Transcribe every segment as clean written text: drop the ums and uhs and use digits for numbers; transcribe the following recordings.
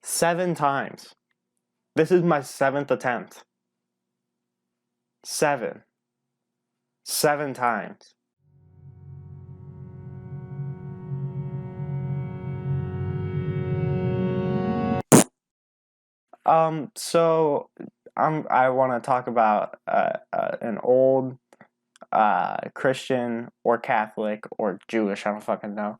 7 times. This is my 7th attempt. 7 times. So I want to talk about an old Christian or Catholic or Jewish, I don't fucking know,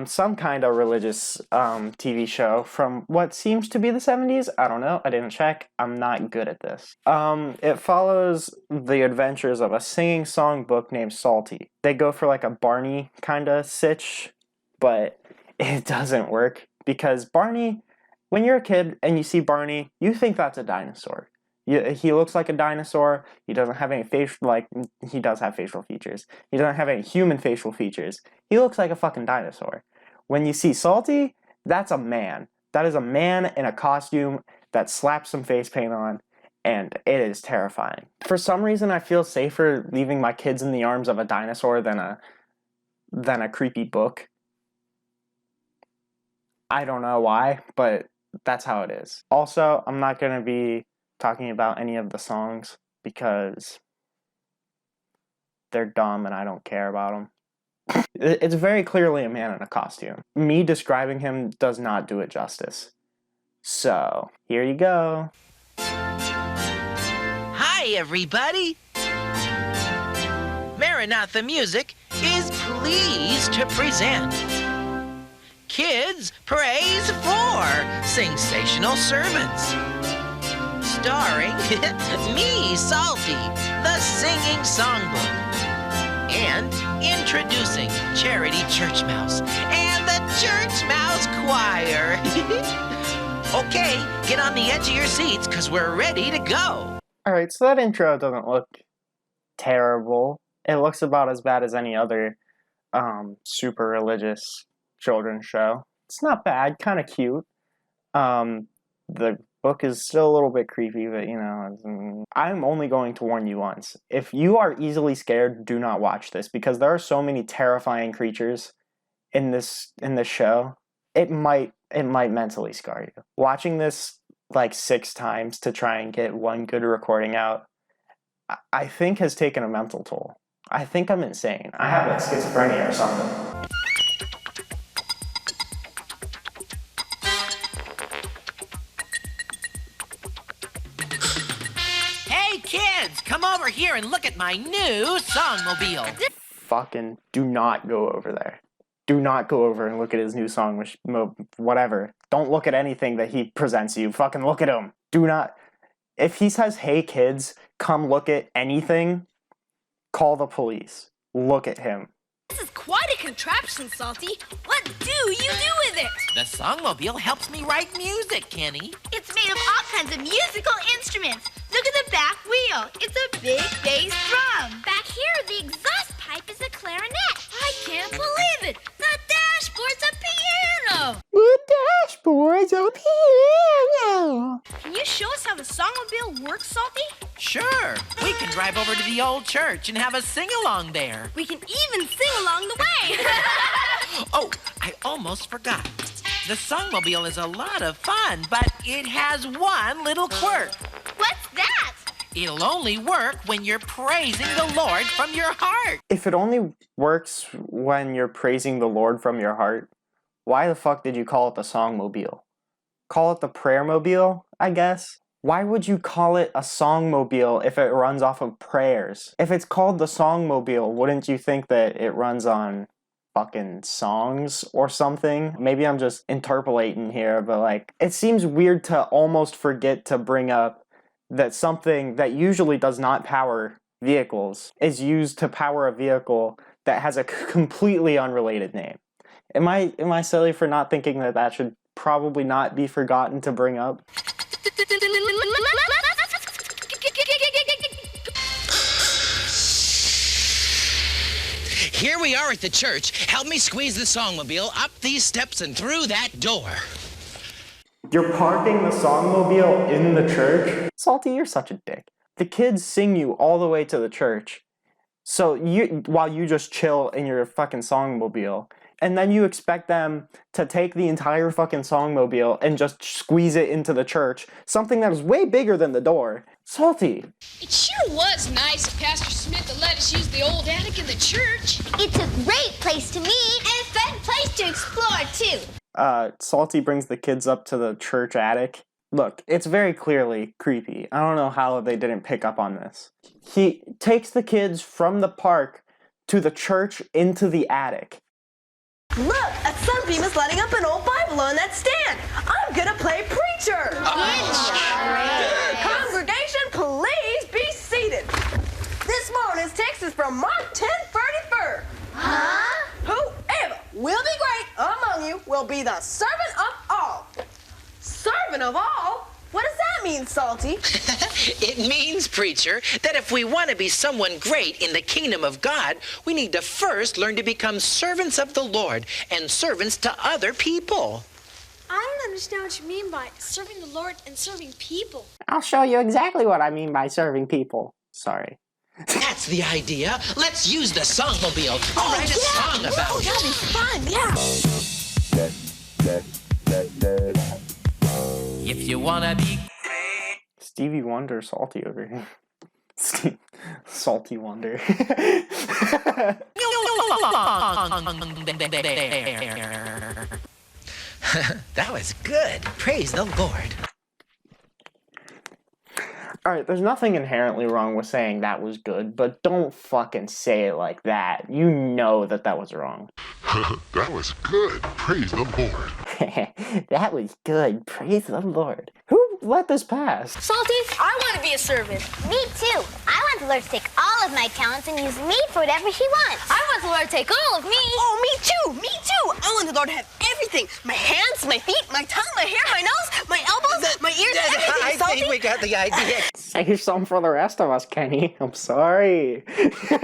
some kind of religious TV show from what seems to be the 70s. I don't know. I didn't check. I'm not good at this. It follows the adventures of a singing songbook named Psalty. They go for like a Barney kind of sitch, but it doesn't work because Barney, when you're a kid and you see Barney, you think that's a dinosaur. He looks like a dinosaur. He doesn't have any he does have facial features. He doesn't have any human facial features. He looks like a fucking dinosaur. When you see Psalty, that's a man. That is a man in a costume that slaps some face paint on, and it is terrifying. For some reason, I feel safer leaving my kids in the arms of a dinosaur than a creepy book. I don't know why, but that's how it is. Also, I'm not going to be talking about any of the songs because they're dumb and I don't care about them. It's very clearly a man in a costume. Me describing him does not do it justice. So, here you go. Hi, everybody! Maranatha Music is pleased to present Kids Praise for Sensational Sermons. Starring me, Psalty, the singing songbook. And introducing Charity Church Mouse and the Church Mouse Choir. Okay, get on the edge of your seats because we're ready to go. Alright, so that intro doesn't look terrible. It looks about as bad as any other super religious children's show. It's not bad, kind of cute. The book is still a little bit creepy, but I'm only going to warn you once. If you are easily scared, do not watch this because there are so many terrifying creatures in this show. It might mentally scar you. Watching this like 6 times to try and get one good recording out, I think has taken a mental toll. I think I'm insane. I have like schizophrenia or something. Kids, come over here and look at my new songmobile. Fucking do not go over there. Do not go over and look at his new song, whatever. Don't look at anything that he presents you. Fucking look at him. Do not. If he says, hey kids, come look at anything, call the police. Look at him. This is quite a contraption, Psalty. What do you do with it? The songmobile helps me write music, Kenny. It's made of all kinds of musical instruments. Look at the back wheel. It's a big bass drum. Back here, the exhaust pipe is a clarinet. I can't believe it. The dashboard's a piano. The dashboard's a piano. Can you show us how the songmobile works, Psalty? Sure. We can drive over to the old church and have a sing-along there. We can even sing along the way. Oh, I almost forgot. The songmobile is a lot of fun, but it has one little quirk. What's that? It'll only work when you're praising the Lord from your heart. If it only works when you're praising the Lord from your heart, why the fuck did you call it the songmobile? Call it the prayermobile, I guess? Why would you call it a songmobile if it runs off of prayers? If it's called the songmobile, wouldn't you think that it runs on fucking songs or something? Maybe I'm just interpolating here, but like, it seems weird to almost forget to bring up that something that usually does not power vehicles is used to power a vehicle that has a completely unrelated name. Am I silly for not thinking that that should probably not be forgotten to bring up? Here we are at the church. Help me squeeze the songmobile up these steps and through that door. You're parking the songmobile in the church? Psalty, you're such a dick. The kids sing you all the way to the church. So while you just chill in your fucking songmobile, and then you expect them to take the entire fucking songmobile and just squeeze it into the church, something that is way bigger than the door. Salty. It sure was nice of Pastor Smith to let us use the old attic in the church. It's a great place to meet and a fun place to explore, too. Salty brings the kids up to the church attic. Look, it's very clearly creepy. I don't know how they didn't pick up on this. He takes the kids from the park to the church into the attic. Look, a sunbeam is lighting up an old Bible on that stand. I'm gonna play preacher. Congregation, please be seated. This morning's text is from Mark 10:34. Huh? Whoever will be great among you will be the servant of all. Servant of all? What does that mean, Salty? It means, preacher, that if we want to be someone great in the kingdom of God, we need to first learn to become servants of the Lord and servants to other people. I don't understand what you mean by serving the Lord and serving people. I'll show you exactly what I mean by serving people. Sorry. That's the idea. Let's use the songmobile to write a song about it. That'd be fun, yeah. If you wanna be Stevie Wonder, Salty over here. Salty Wonder. That was good. Praise the Lord. Alright, there's nothing inherently wrong with saying that was good, but don't fucking say it like that. You know that was wrong. That was good. Praise the Lord. That was good. Praise the Lord. Who let this pass? Salty, I want to be a servant. Me too. I want the Lord to take all of my talents and use me for whatever He wants. I want the Lord to take all of me. Oh, me too, me too. I want the Lord to have everything. My hands, my feet, my tongue, my hair, my nose, my elbows, my ears, everything, I Salty. think we got the idea. Save some for the rest of us, Kenny. I'm sorry. I'll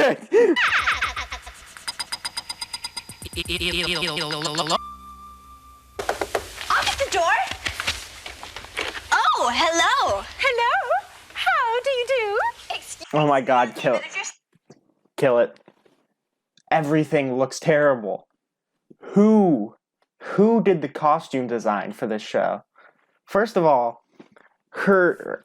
get the door. Oh, hello. Hello. How do you do? Excuse Oh my god, kill it. Kill it. Everything looks terrible. Who did the costume design for this show? First of all, her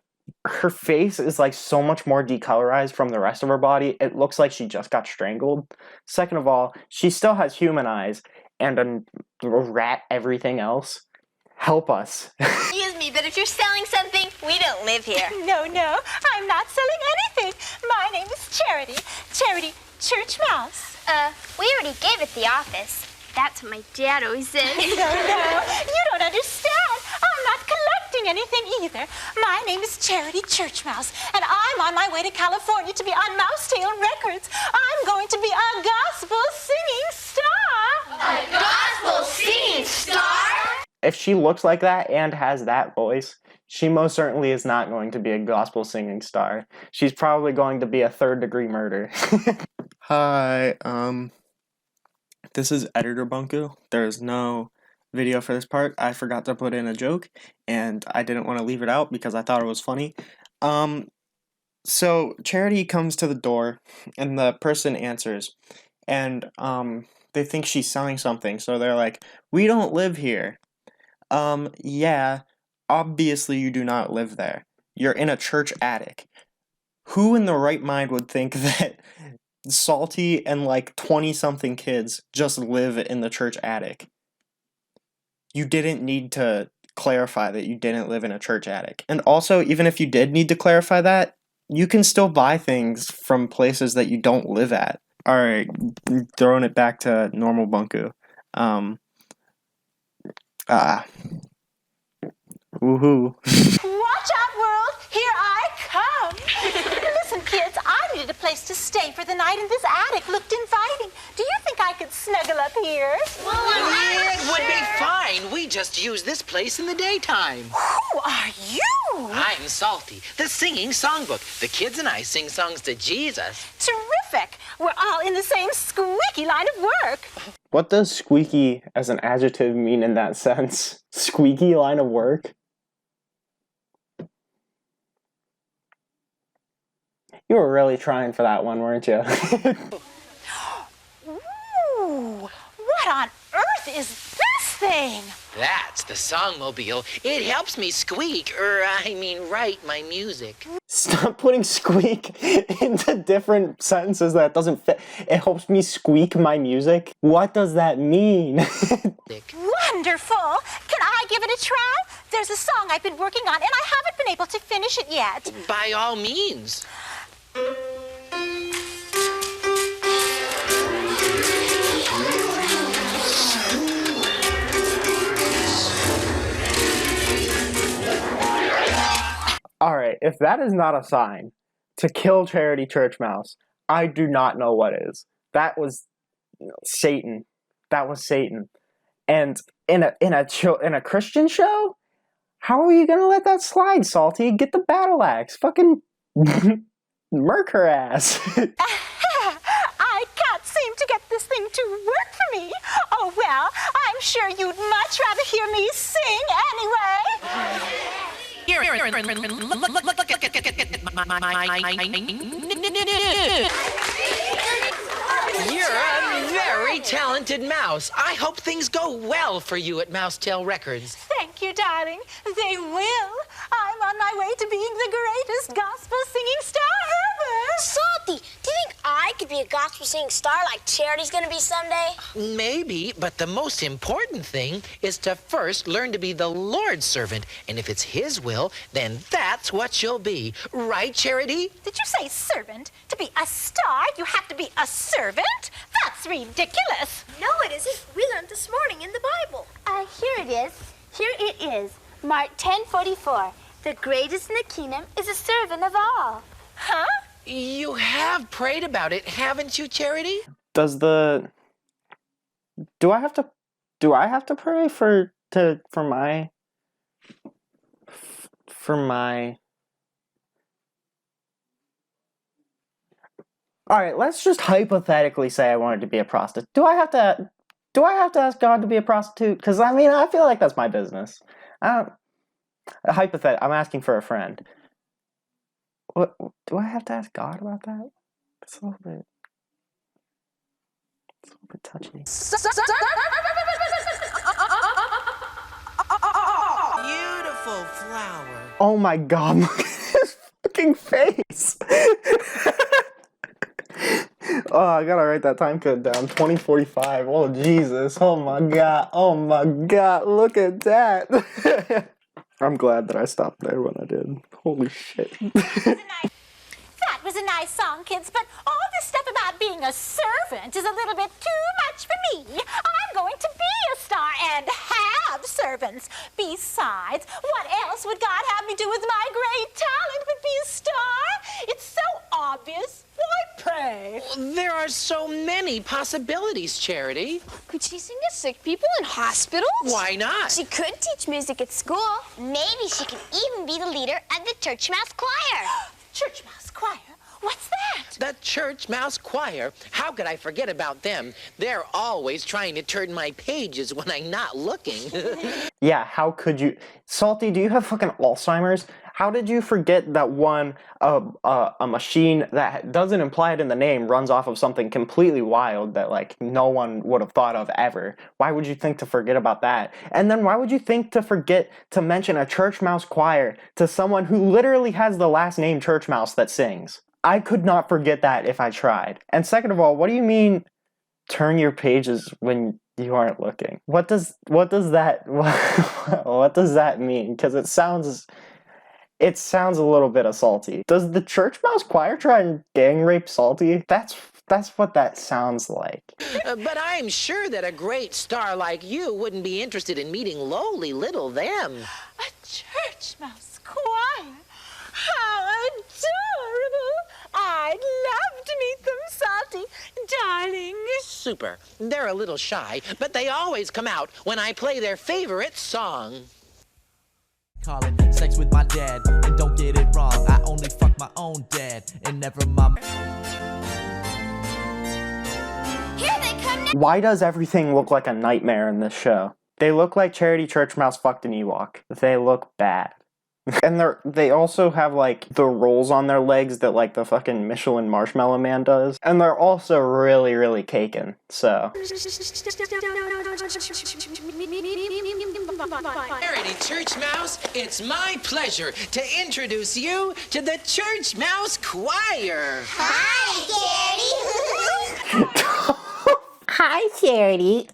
face is like so much more decolorized from the rest of her body. It looks like she just got strangled. Second of all, she still has human eyes and a rat everything else. Help us. Excuse me, but if you're selling something, we don't live here. No, I'm not selling anything. My name is Charity. Charity Church Mouse. We already gave it the office. That's what my dad always says. No, you don't understand. I'm not collecting anything either. My name is Charity Church Mouse, and I'm on my way to California to be on Mousetail Records. I'm going to be a gospel singing star. A gospel singing star? If she looks like that and has that voice, she most certainly is not going to be a gospel singing star. She's probably going to be a third-degree murder. Hi, this is Editor Bunku. There's no video for this part. I forgot to put in a joke, and I didn't want to leave it out because I thought it was funny. So Charity comes to the door, and the person answers, and, they think she's selling something, so they're like, "We don't live here." Yeah, obviously you do not live there. You're in a church attic. Who in the right mind would think that Salty and like 20-something kids just live in the church attic? You didn't need to clarify that you didn't live in a church attic. And also, even if you did need to clarify that, you can still buy things from places that you don't live at. Alright, throwing it back to normal Bunku. Woohoo. Watch out, world. Here I come. Listen, kids, I needed a place to stay for the night, and this attic looked inviting. Do you think I could snuggle up here? It would be fine. We just use this place in the daytime. Who are you? I'm Salty, the singing songbook. The kids and I sing songs to Jesus. Terrific. We're all in the same squeaky line of work. What does squeaky as an adjective mean in that sense? Squeaky line of work? You were really trying for that one, weren't you? Ooh, what on What is this thing? That's the songmobile. It helps me squeak, write my music. Stop putting squeak into different sentences that doesn't fit. It helps me squeak my music. What does that mean? Wonderful! Can I give it a try? There's a song I've been working on, and I haven't been able to finish it yet. By all means. Alright, if that is not a sign to kill Charity Church Mouse, I do not know what is. That was Satan. That was Satan. And in a Christian show? How are you gonna let that slide, Psalty? Get the battle axe. Fucking murk her ass. I can't seem to get this thing to work for me. Oh, well, I'm sure you'd much rather hear me sing anyway. You're a very talented mouse. I hope things go well for you at Mousetail Records. Thank you, darling. They will. I'm on my way to being the greatest gospel singing star ever. Salty, do you think I could be a gospel singing star like Charity's gonna be someday? Maybe, but the most important thing is to first learn to be the Lord's servant. And if it's His will, then that's what you'll be. Right, Charity? Did you say servant? To be a star, you have to be a servant? That's ridiculous. No, it isn't. We learned this morning in the Bible. Here it is. Here it is. Mark 10:44. The greatest in the kingdom is a servant of all. Huh? You have prayed about it, haven't you, Charity? Do I have to pray for my Alright, let's just hypothetically say I wanted to be a prostitute. Do I have to ask God to be a prostitute? Because, I mean, I feel like that's my business. I'm asking for a friend. What, do I have to ask God about that? It's a little bit touchy. Beautiful flower. Oh my God, look at his fucking face! Oh, I gotta write that time code down. 2045. Oh, Jesus. Oh my God. Oh my God. Look at that. I'm glad that I stopped there when I did. Holy shit. That was a nice song, kids, but all this stuff about being a servant is a little bit too much for me. I'm going to be a star and have servants. Besides, what else would God have me do with my great talent but be a star? It's so obvious. Why pray? There are so many possibilities, Charity. Could she sing to sick people in hospitals? Why not? She could teach music at school. Maybe she could even be the leader of the Church Mouse Choir. Church Mouse Choir? What's that? The Church Mouse Choir. How could I forget about them? They're always trying to turn my pages when I'm not looking. Yeah, how could you? Psalty, do you have fucking Alzheimer's? How did you forget that a machine that doesn't imply it in the name runs off of something completely wild that, like, no one would have thought of ever? Why would you think to forget about that? And then why would you think to forget to mention a Church Mouse Choir to someone who literally has the last name Church Mouse that sings? I could not forget that if I tried. And second of all, what do you mean turn your pages when you aren't looking? What does that what does that mean? Because it sounds a little bit assaulty. Does the Church Mouse Choir try and gang rape Psalty? That's what that sounds like. But I'm sure that a great star like you wouldn't be interested in meeting lowly little them. A Church Mouse Choir? How adorable! I'd love to meet them, Psalty, darling. Super. They're a little shy, but they always come out when I play their favorite song. Call it sex with my dad, and don't get it wrong, I only fuck my own dad, and never my... Here they come now. Why does everything look like a nightmare in this show? They look like Charity Church Mouse fucked an Ewok. They look bad. And they also have, like, the rolls on their legs that, like, the fucking Michelin Marshmallow Man does. And they're also really, really caking, so. Charity Church Mouse, it's my pleasure to introduce you to the Church Mouse Choir. Hi, Charity. Hi, Charity.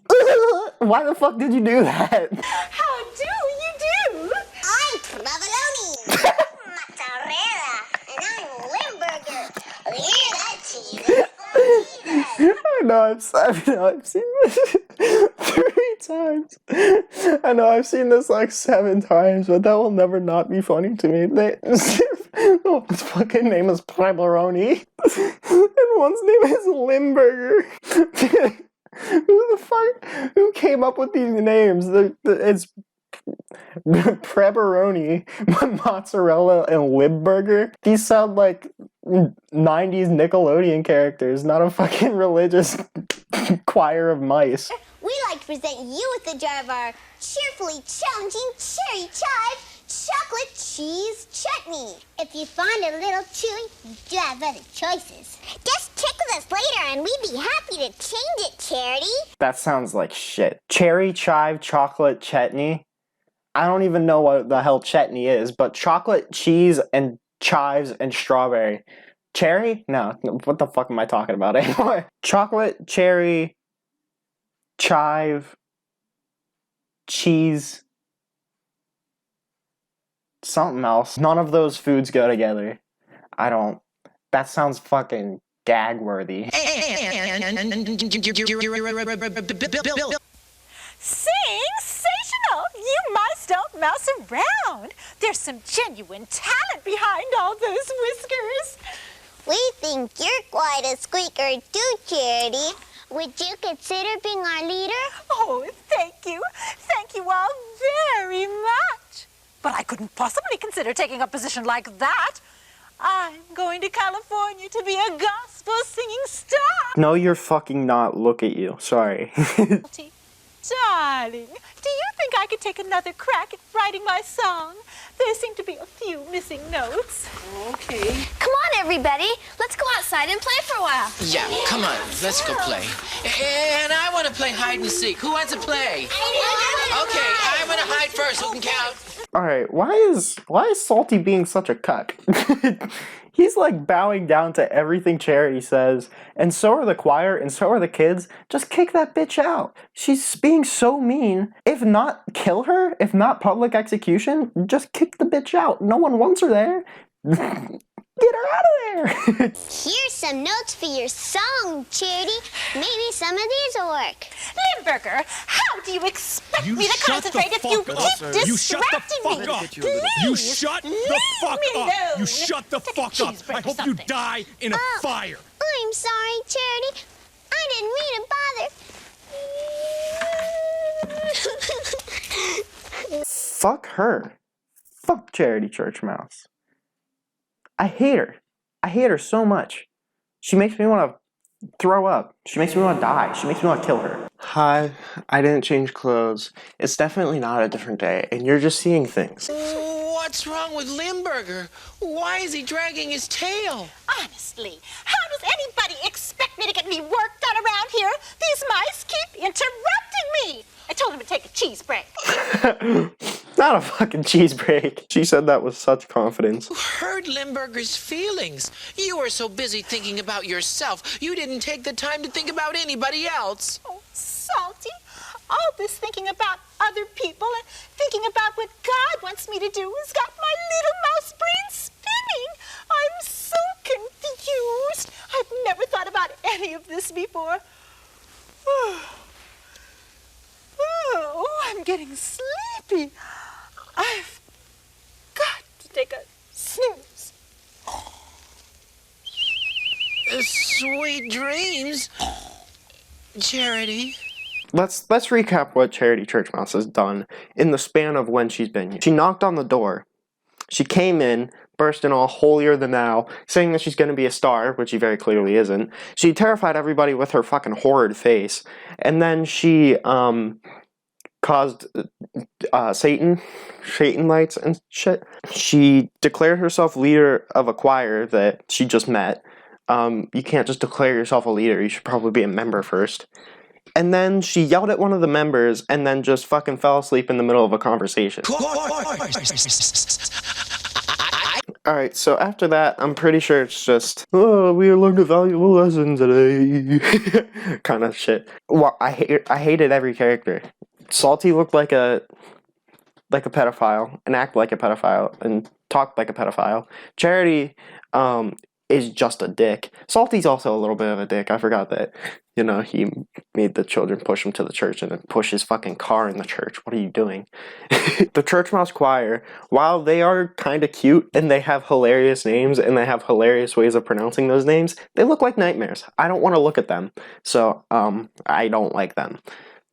Why the fuck did you do that? How do you do? I'm provolone. Mozzarella. And I'm Limburger. We're that cheese. I know I've seen this 3 times. I know I've seen this like 7 times, but that will never not be funny to me. Oh, his fucking name is Preblaroni, and one's name is Limburger. Who came up with these names? It's Preblaroni, Mozzarella, and Limburger. These sound like 90s Nickelodeon characters, not a fucking religious choir of mice. We like to present you with a jar of our cheerfully challenging cherry chive chocolate cheese chutney. If you find it a little chewy, you do have other choices. Just check with us later and we'd be happy to change it, Charity. That sounds like shit. Cherry chive chocolate chutney? I don't even know what the hell chutney is, but chocolate, cheese, and chives and strawberry. Cherry? No, what the fuck am I talking about anymore? Chocolate, cherry, chive, cheese, something else. None of those foods go together. That sounds fucking gag-worthy. Sensational! You mice don't mouse around. There's some genuine talent behind all those whiskers. We think you're quite a squeaker too, Charity. Would you consider being our leader? Oh, thank you. Thank you all very much. But I couldn't possibly consider taking a position like that. I'm going to California to be a gospel singing star. No, you're fucking not. Look at you. Sorry. Darling, do you think I could take another crack at writing my song? There seem to be a few missing notes. Okay. Come on, everybody. Let's go outside and play for a while. Yeah, come on, let's go play. And I want to play hide and seek. Who wants to play? Okay, I'm gonna hide first. Who can count? Alright, why is Salty being such a cuck? He's like bowing down to everything Charity says, and so are the choir, and so are the kids. Just kick that bitch out. She's being so mean. If not, kill her. If not, public execution. Just kick the bitch out. No one wants her there. Get her out of there. Here's some notes for your song, Charity. Maybe some of these will work. Limburger, how do you expect me to concentrate if you keep distracting me? Please, You shut the fuck leave me up! alone. You shut the Take a fuck up! cheeseburger I or hope you something. die in a fire! I'm sorry, Charity. I didn't mean to bother. Fuck her. Fuck Charity Church Mouse. I hate her. I hate her so much. She makes me want to throw up. She makes me want to die. She makes me want to kill her. Hi, I didn't change clothes. It's definitely not a different day, and you're just seeing things. What's wrong with Limburger? Why is he dragging his tail? Honestly, how does anybody expect me to get any work done around here? These mice keep interrupting me. I told him to take a cheese break. Not a fucking cheese break. She said that with such confidence. You hurt Limburger's feelings. You were so busy thinking about yourself, you didn't take the time to think about anybody else. Oh, Salty, all this thinking about other people and thinking about what God wants me to do has got my little mouse brain spinning. I'm so confused. I've never thought about any of this before. Oh, I'm getting sleepy. I've got to take a snooze. Sweet dreams, Charity. Let's recap what Charity Church Mouse has done in the span of when she's been here. She knocked on the door. She came in, burst in all holier than thou, saying that she's going to be a star, which she very clearly isn't. She terrified everybody with her fucking horrid face. And then she caused Satan lights and shit. She declared herself leader of a choir that she just met. You can't just declare yourself a leader. You should probably be a member first. And then she yelled at one of the members and then just fucking fell asleep in the middle of a conversation. Alright, so after that, I'm pretty sure it's just, oh, we learned a valuable lesson today. kind of shit. Well, I hated every character. Psalty looked like a pedophile, and act like a pedophile, and talk like a pedophile. Charity, is just a dick. Psalty's also a little bit of a dick. I forgot that, he made the children push him to the church and then push his fucking car in the church. What are you doing? The Church Mouse Choir, while they are kind of cute and they have hilarious names and they have hilarious ways of pronouncing those names, they look like nightmares. I don't want to look at them. So, I don't like them.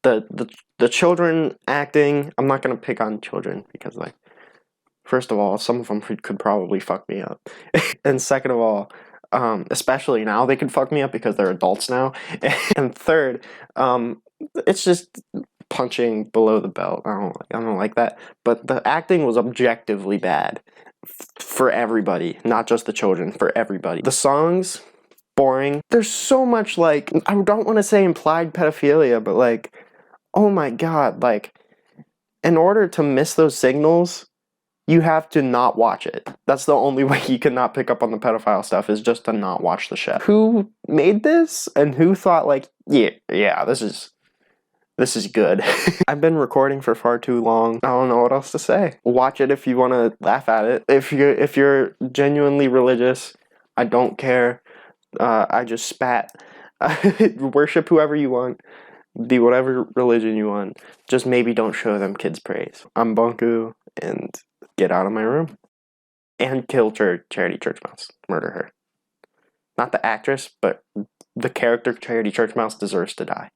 The children acting, I'm not going to pick on children because, first of all, some of them could probably fuck me up. And second of all, especially now, they could fuck me up because they're adults now. And third, it's just punching below the belt. I don't like that. But the acting was objectively bad for everybody, not just the children, for everybody. The songs, boring. There's so much, I don't want to say implied pedophilia, but oh my god, in order to miss those signals, you have to not watch it. That's the only way you can not pick up on the pedophile stuff, is just to not watch the show. Who made this and who thought yeah, this is good. I've been recording for far too long. I don't know what else to say. Watch it if you want to laugh at it. If you're genuinely religious, I don't care. I just spat. Worship whoever you want. Be whatever religion you want. Just maybe don't show them kids praise. I'm Bunku, and get out of my room. And kill Charity Church Mouse. Murder her. Not the actress, but the character Charity Church Mouse deserves to die.